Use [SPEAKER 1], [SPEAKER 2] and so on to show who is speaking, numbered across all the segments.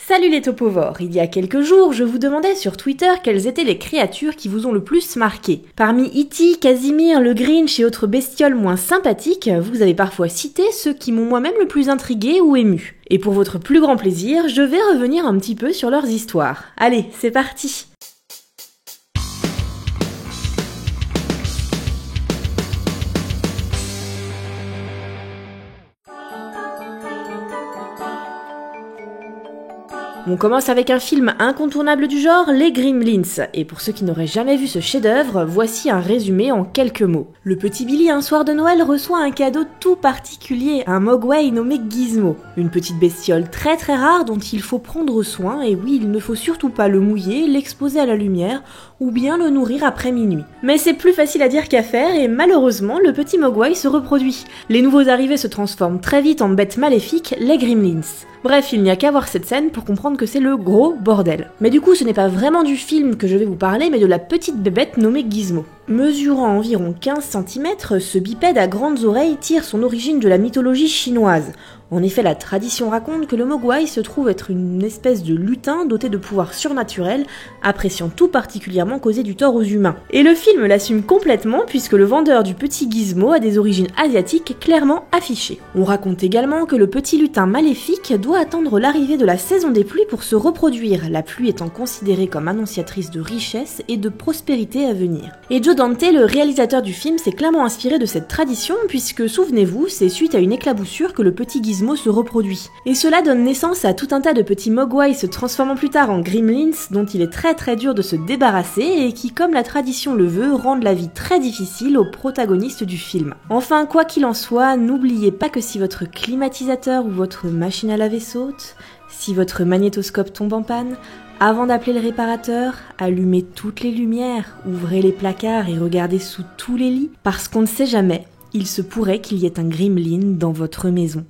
[SPEAKER 1] Salut les topovores, il y a quelques jours, je vous demandais sur Twitter quelles étaient les créatures qui vous ont le plus marqué. Parmi E.T., Casimir, le Grinch et autres bestioles moins sympathiques, vous avez parfois cité ceux qui m'ont moi-même le plus intrigué ou ému. Et pour votre plus grand plaisir, je vais revenir un petit peu sur leurs histoires. Allez, c'est parti! On commence avec un film incontournable du genre, les Gremlins. Et pour ceux qui n'auraient jamais vu ce chef-d'œuvre, voici un résumé en quelques mots. Le petit Billy, un soir de Noël, reçoit un cadeau tout particulier, un mogwai nommé Gizmo. Une petite bestiole très rare dont il faut prendre soin, et oui, il ne faut surtout pas le mouiller, l'exposer à la lumière, ou bien le nourrir après minuit. Mais c'est plus facile à dire qu'à faire, et malheureusement, le petit mogwai se reproduit. Les nouveaux arrivés se transforment très vite en bêtes maléfiques, les Gremlins. Bref, il n'y a qu'à voir cette scène pour comprendre que c'est le gros bordel. Mais du coup, ce n'est pas vraiment du film que je vais vous parler, mais de la petite bébête nommée Gizmo. Mesurant environ 15 cm, ce bipède à grandes oreilles tire son origine de la mythologie chinoise. En effet, la tradition raconte que le mogwai se trouve être une espèce de lutin doté de pouvoirs surnaturels, appréciant tout particulièrement causer du tort aux humains. Et le film l'assume complètement puisque le vendeur du petit Gizmo a des origines asiatiques clairement affichées. On raconte également que le petit lutin maléfique doit attendre l'arrivée de la saison des pluies pour se reproduire, la pluie étant considérée comme annonciatrice de richesse et de prospérité à venir. Et Joe Dante, le réalisateur du film, s'est clairement inspiré de cette tradition puisque, souvenez-vous, c'est suite à une éclaboussure que le petit Gizmo se reproduit. Et cela donne naissance à tout un tas de petits mogwai se transformant plus tard en gremlins dont il est très dur de se débarrasser et qui, comme la tradition le veut, rendent la vie très difficile aux protagonistes du film. Enfin, quoi qu'il en soit, n'oubliez pas que si votre climatisateur ou votre machine à laver saute, si votre magnétoscope tombe en panne, avant d'appeler le réparateur, allumez toutes les lumières, ouvrez les placards et regardez sous tous les lits, parce qu'on ne sait jamais, il se pourrait qu'il y ait un gremlin dans votre maison.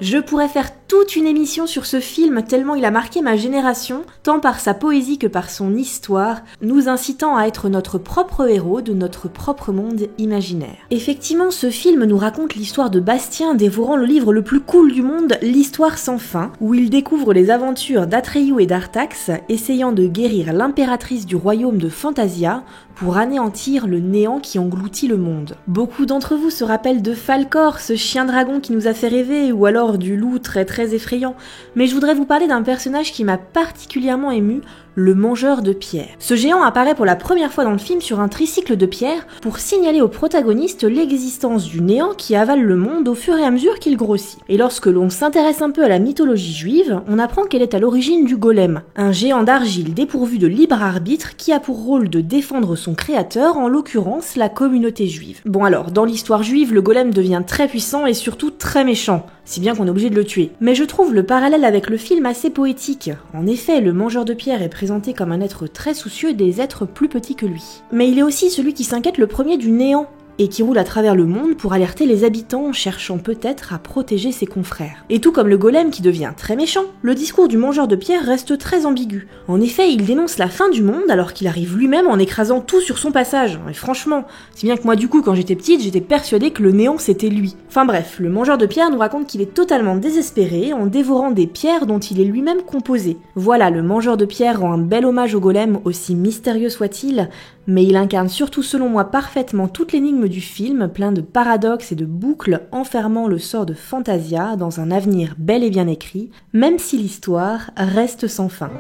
[SPEAKER 1] Je pourrais faire toute une émission sur ce film tellement il a marqué ma génération, tant par sa poésie que par son histoire, nous incitant à être notre propre héros de notre propre monde imaginaire. Effectivement, ce film nous raconte l'histoire de Bastien dévorant le livre le plus cool du monde, l'Histoire sans fin, où il découvre les aventures d'Atreyu et d'Artax, essayant de guérir l'impératrice du royaume de Fantasia pour anéantir le néant qui engloutit le monde. Beaucoup d'entre vous se rappellent de Falkor, ce chien dragon qui nous a fait rêver, ou alors du loup très effrayant, mais je voudrais vous parler d'un personnage qui m'a particulièrement ému, le mangeur de pierre. Ce géant apparaît pour la première fois dans le film sur un tricycle de pierre pour signaler au protagoniste l'existence du néant qui avale le monde au fur et à mesure qu'il grossit. Et lorsque l'on s'intéresse un peu à la mythologie juive, on apprend qu'elle est à l'origine du golem, un géant d'argile dépourvu de libre arbitre qui a pour rôle de défendre son créateur, en l'occurrence la communauté juive. Bon alors, dans l'histoire juive, le golem devient très puissant et surtout très méchant, si bien qu'on est obligé de le tuer. Mais je trouve le parallèle avec le film assez poétique. En effet, le mangeur de pierre est présenté comme un être très soucieux des êtres plus petits que lui. Mais il est aussi celui qui s'inquiète le premier du néant, et qui roule à travers le monde pour alerter les habitants, cherchant peut-être à protéger ses confrères. Et tout comme le golem qui devient très méchant, le discours du mangeur de pierre reste très ambigu. En effet, il dénonce la fin du monde alors qu'il arrive lui-même en écrasant tout sur son passage. Et franchement, si bien que moi du coup quand j'étais petite, j'étais persuadée que le néant c'était lui. Enfin bref, le mangeur de pierre nous raconte qu'il est totalement désespéré en dévorant des pierres dont il est lui-même composé. Voilà, le mangeur de pierre rend un bel hommage au golem, aussi mystérieux soit-il, mais il incarne surtout selon moi parfaitement toute l'énigme du film, plein de paradoxes et de boucles enfermant le sort de Fantasia dans un avenir bel et bien écrit, même si l'histoire reste sans fin.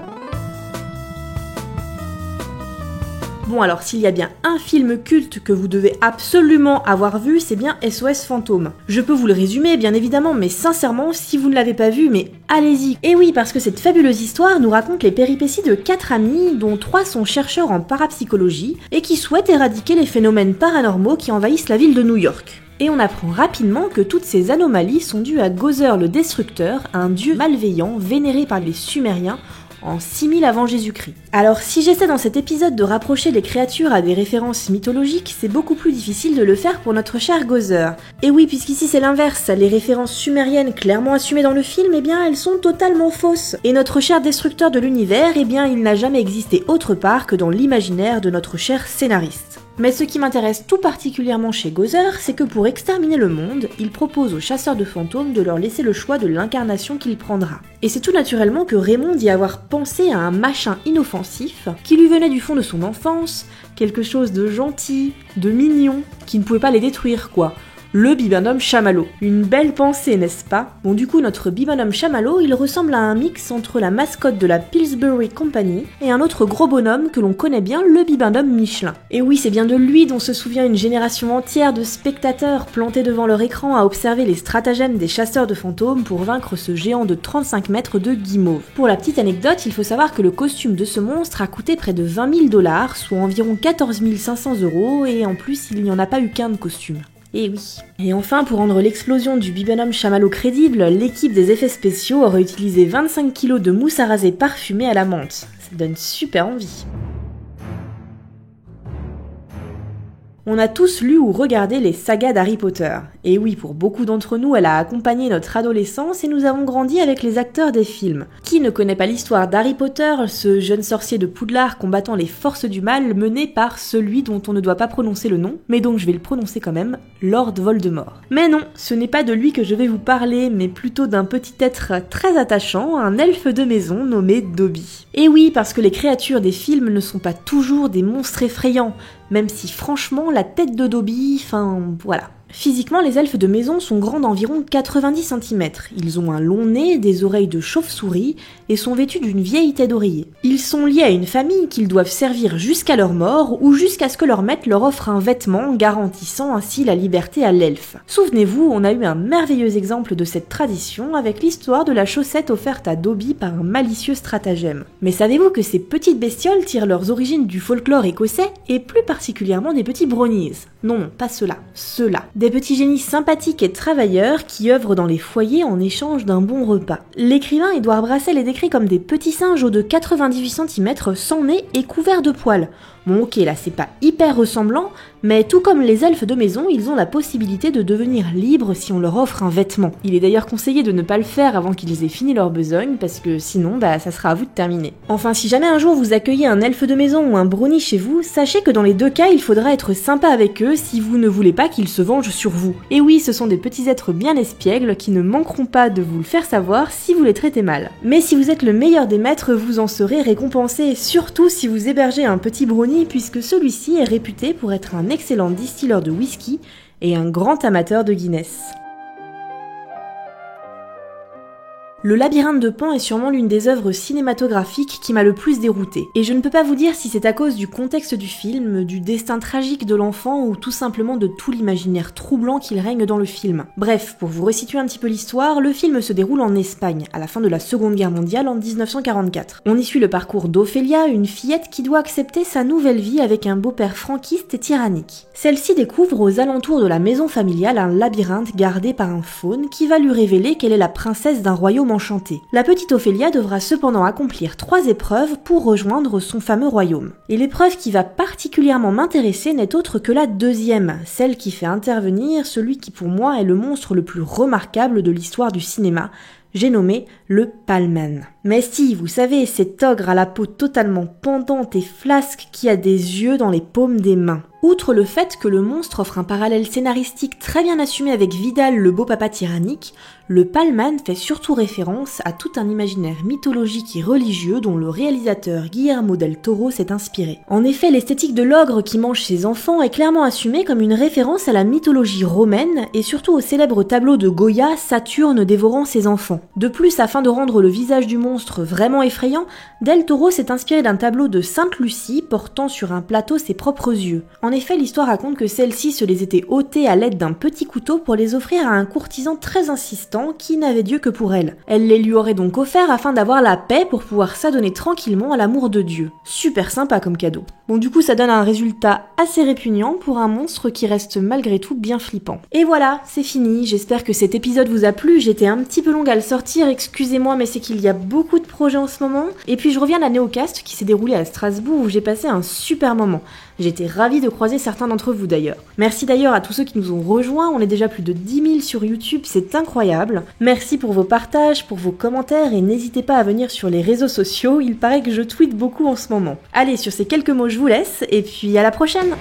[SPEAKER 1] Bon alors, s'il y a bien un film culte que vous devez absolument avoir vu, c'est bien SOS Fantôme. Je peux vous le résumer, bien évidemment, mais sincèrement, si vous ne l'avez pas vu, mais allez-y. Et oui, parce que cette fabuleuse histoire nous raconte les péripéties de 4 amis, dont 3 sont chercheurs en parapsychologie, et qui souhaitent éradiquer les phénomènes paranormaux qui envahissent la ville de New York. Et on apprend rapidement que toutes ces anomalies sont dues à Gozer le Destructeur, un dieu malveillant vénéré par les Sumériens, en 6000 avant Jésus-Christ. Alors si j'essaie dans cet épisode de rapprocher les créatures à des références mythologiques, c'est beaucoup plus difficile de le faire pour notre cher Gozer. Et oui, puisqu'ici c'est l'inverse, les références sumériennes clairement assumées dans le film, eh bien elles sont totalement fausses. Et notre cher destructeur de l'univers, eh bien il n'a jamais existé autre part que dans l'imaginaire de notre cher scénariste. Mais ce qui m'intéresse tout particulièrement chez Gozer, c'est que pour exterminer le monde, il propose aux chasseurs de fantômes de leur laisser le choix de l'incarnation qu'il prendra. Et c'est tout naturellement que Raymond dit avoir pensé à un machin inoffensif, qui lui venait du fond de son enfance, quelque chose de gentil, de mignon, qui ne pouvait pas les détruire quoi. Le Bibendum Chamallow. Une belle pensée, n'est-ce pas? Bon, du coup, notre Bibendum Chamallow, il ressemble à un mix entre la mascotte de la Pillsbury Company et un autre gros bonhomme que l'on connaît bien, le Bibendum Michelin. Et oui, c'est bien de lui dont se souvient une génération entière de spectateurs plantés devant leur écran à observer les stratagèmes des chasseurs de fantômes pour vaincre ce géant de 35 mètres de guimauve. Pour la petite anecdote, il faut savoir que le costume de ce monstre a coûté près de 20 000 $, soit environ 14 500 €, et en plus, il n'y en a pas eu qu'un de costume. Et oui. Et enfin, pour rendre l'explosion du Bibendum Chamallow crédible, l'équipe des effets spéciaux aurait utilisé 25 kg de mousse à raser parfumée à la menthe. Ça donne super envie. On a tous lu ou regardé les sagas d'Harry Potter. Et oui, pour beaucoup d'entre nous, elle a accompagné notre adolescence et nous avons grandi avec les acteurs des films. Qui ne connaît pas l'histoire d'Harry Potter, ce jeune sorcier de Poudlard combattant les forces du mal mené par celui dont on ne doit pas prononcer le nom, mais donc je vais le prononcer quand même, Lord Voldemort. Mais non, ce n'est pas de lui que je vais vous parler, mais plutôt d'un petit être très attachant, un elfe de maison nommé Dobby. Et oui, parce que les créatures des films ne sont pas toujours des monstres effrayants, même si franchement la tête de Dobby, enfin voilà. Physiquement, les elfes de maison sont grands d'environ 90 cm. Ils ont un long nez, des oreilles de chauve-souris et sont vêtus d'une vieille tête d'oreiller. Ils sont liés à une famille qu'ils doivent servir jusqu'à leur mort ou jusqu'à ce que leur maître leur offre un vêtement garantissant ainsi la liberté à l'elfe. Souvenez-vous, on a eu un merveilleux exemple de cette tradition avec l'histoire de la chaussette offerte à Dobby par un malicieux stratagème. Mais savez-vous que ces petites bestioles tirent leurs origines du folklore écossais et plus particulièrement des petits brownies? Non, pas ceux-là, ceux-là. Des petits génies sympathiques et travailleurs qui œuvrent dans les foyers en échange d'un bon repas. L'écrivain Édouard Brassel les décrit comme des petits singes hauts de 98 cm sans nez et couverts de poils. Bon ok, là c'est pas hyper ressemblant, mais tout comme les elfes de maison, ils ont la possibilité de devenir libres si on leur offre un vêtement. Il est d'ailleurs conseillé de ne pas le faire avant qu'ils aient fini leur besogne, parce que sinon, ça sera à vous de terminer. Enfin, si jamais un jour vous accueillez un elfe de maison ou un brownie chez vous, sachez que dans les deux cas, il faudra être sympa avec eux si vous ne voulez pas qu'ils se vengent sur vous. Et oui, ce sont des petits êtres bien espiègles qui ne manqueront pas de vous le faire savoir si vous les traitez mal. Mais si vous êtes le meilleur des maîtres, vous en serez récompensé, surtout si vous hébergez un petit brownie, puisque celui-ci est réputé pour être un excellent distilleur de whisky et un grand amateur de Guinness. Le labyrinthe de Pan est sûrement l'une des œuvres cinématographiques qui m'a le plus déroutée. Et je ne peux pas vous dire si c'est à cause du contexte du film, du destin tragique de l'enfant ou tout simplement de tout l'imaginaire troublant qu'il règne dans le film. Bref, pour vous resituer un petit peu l'histoire, le film se déroule en Espagne, à la fin de la Seconde Guerre mondiale en 1944. On y suit le parcours d'Ophélia, une fillette qui doit accepter sa nouvelle vie avec un beau-père franquiste et tyrannique. Celle-ci découvre aux alentours de la maison familiale un labyrinthe gardé par un faune qui va lui révéler qu'elle est la princesse d'un royaume enchanté. La petite Ophélia devra cependant accomplir 3 épreuves pour rejoindre son fameux royaume. Et l'épreuve qui va particulièrement m'intéresser n'est autre que la deuxième, celle qui fait intervenir celui qui pour moi est le monstre le plus remarquable de l'histoire du cinéma. J'ai nommé le Pac-Man. Mais si, vous savez, cet ogre à la peau totalement pendante et flasque qui a des yeux dans les paumes des mains. Outre le fait que le monstre offre un parallèle scénaristique très bien assumé avec Vidal, le beau papa tyrannique, le Pac-Man fait surtout référence à tout un imaginaire mythologique et religieux dont le réalisateur Guillermo del Toro s'est inspiré. En effet, l'esthétique de l'ogre qui mange ses enfants est clairement assumée comme une référence à la mythologie romaine et surtout au célèbre tableau de Goya, Saturne dévorant ses enfants. De plus, afin de rendre le visage du monstre vraiment effrayant, del Toro s'est inspiré d'un tableau de Sainte Lucie portant sur un plateau ses propres yeux. En effet, l'histoire raconte que celle-ci se les était ôtées à l'aide d'un petit couteau pour les offrir à un courtisan très insistant qui n'avait Dieu que pour elle. Elle les lui aurait donc offerts afin d'avoir la paix pour pouvoir s'adonner tranquillement à l'amour de Dieu. Super sympa comme cadeau. Bon, du coup, ça donne un résultat assez répugnant pour un monstre qui reste malgré tout bien flippant. Et voilà, c'est fini. J'espère que cet épisode vous a plu. J'étais un petit peu longue à le sortir, excusez-moi, mais c'est qu'il y a beaucoup de projets en ce moment. Et puis je reviens de la Néocast qui s'est déroulée à Strasbourg où j'ai passé un super moment. J'étais ravie de croiser certains d'entre vous d'ailleurs. Merci d'ailleurs à tous ceux qui nous ont rejoints, on est déjà plus de 10 000 sur YouTube, c'est incroyable. Merci pour vos partages, pour vos commentaires et n'hésitez pas à venir sur les réseaux sociaux, il paraît que je tweete beaucoup en ce moment. Allez, sur ces quelques mots je vous laisse et puis à la prochaine!